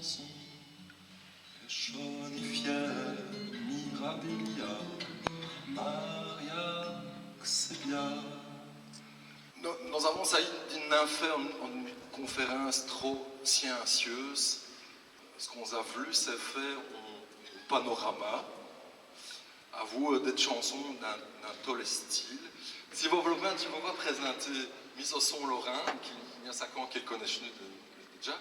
chanson. Jaune et fière, Mirabilia, Maria Xebia. Nós avons saído de une conférence trop sciencieuse. Ce qu'on a voulu, c'est faire un panorama à vous des chansons d'un tel style. Si vous voulez, je vais vous présenter Mise au son Laurent, qui il y a 5 ans qu'elle connaît déjà,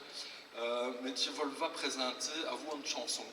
mais je vais vous présenter à vous une chanson.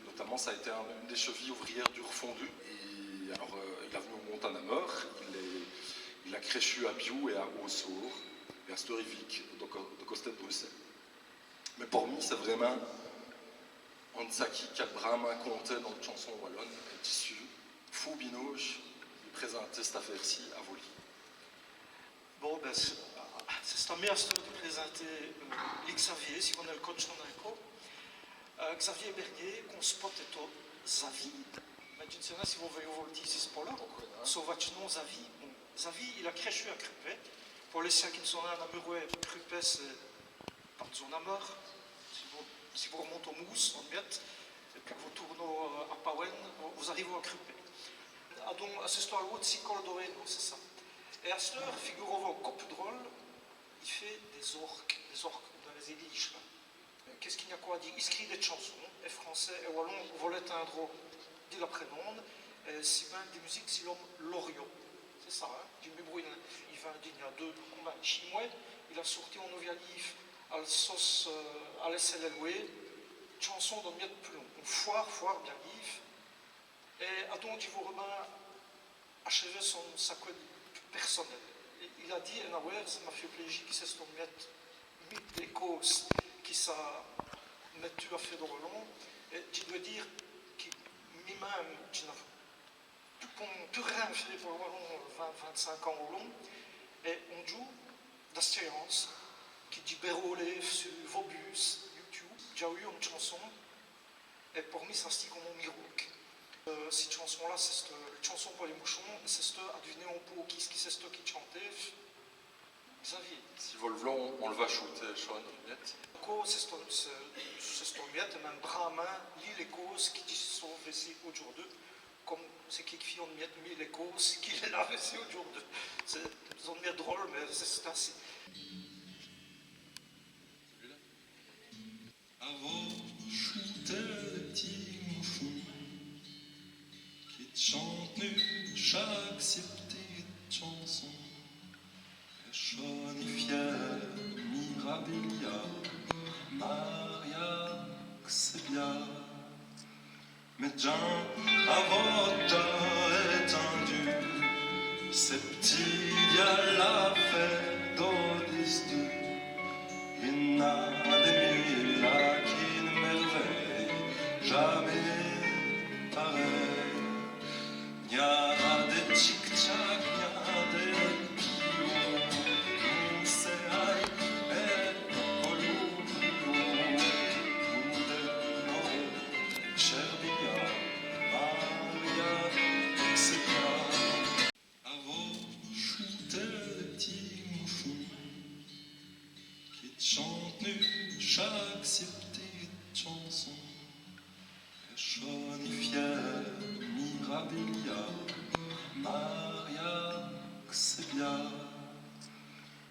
Notamment, ça a été une des chevilles ouvrières du refondu. Et alors, il a venu au Montanammer, il a créchu à Biou et à Haussour, et à Storivik, de côté de Bruxelles. Mais pour moi, c'est vraiment un Zaki qui a vraiment compté dans une chanson wallonne, un tissu fou binoche, lui présenter cette affaire-ci à Voli. Bon, ben, c'est un meilleur de présenter Xavier, si on a le coach en un Xavier Bernier, qu'on spot et to Zavi. Imagine si vous voyez volti ici ce là Sauvachnon Zavi. Bon, Zavi, il a créché à Crupé. Pour les siens qui ne sont là, à Murouet, Crupé, c'est par zone à mort. Si vous remontez au Mousse, en Miette, et puis que vous tournez à Pawen, vous arrivez à Crupé. Donc, à ce stade, c'est Coldoré, c'est ça. Et à ce stade, figurez-vous au cop drôle, il fait des orques dans les éliges. Qu'est-ce qu'il y a quoi à dire? Il écrit des chansons, et français, et wallon, volet un drôle, dit la prénom, si bien des musiques, c'est l'homme Loriot. C'est ça, hein? Il y a 2 combats chinois, il a sorti en novia livre à la sauce à l'SLLW, chanson dans miette plus long, foire bien livre, et à donc il vous remet achever sa code personnel. Il a dit, ça m'a fait plaisir, qui c'est ce miette, mythe les causes qui ça met tu à faire de Roland, et je dois dire que moi-même, je n'ai plus rien fait pour Roland 20-25 ans au long, et on joue d'expérience qui dit Bérolé sur Vobus, YouTube. J'ai eu une chanson, et pour moi, ça se dit comme un miracle. Cette chanson-là, c'est une chanson pour les mouchons, c'est ce à deviner un peu qui c'est ce qui chantait. Xavier. Si vous le voulez, on le va shooter, Sean, net. C'est ce miette, et même Brahmin lit les causes qui sont ici aujourd'hui, comme c'est qui fait en miette, mais les causes qu'il est là ici aujourd'hui. C'est une miette drôle, mais c'est ainsi. Avant, shooter les petits mouchons qui te chantent nu chaque petite chanson. Jaune et fière, Mirabilia, Maria Xebia. Mais Jean, avant étendu, ces petits dialogues la fait d'odistus. Il n'a des nuits là qui ne merveillent jamais pareil. Il y a des tic-tac, il y a des chante nu chaque petite chanson. Jaune et fière, Mirabilia, Maria Xebia.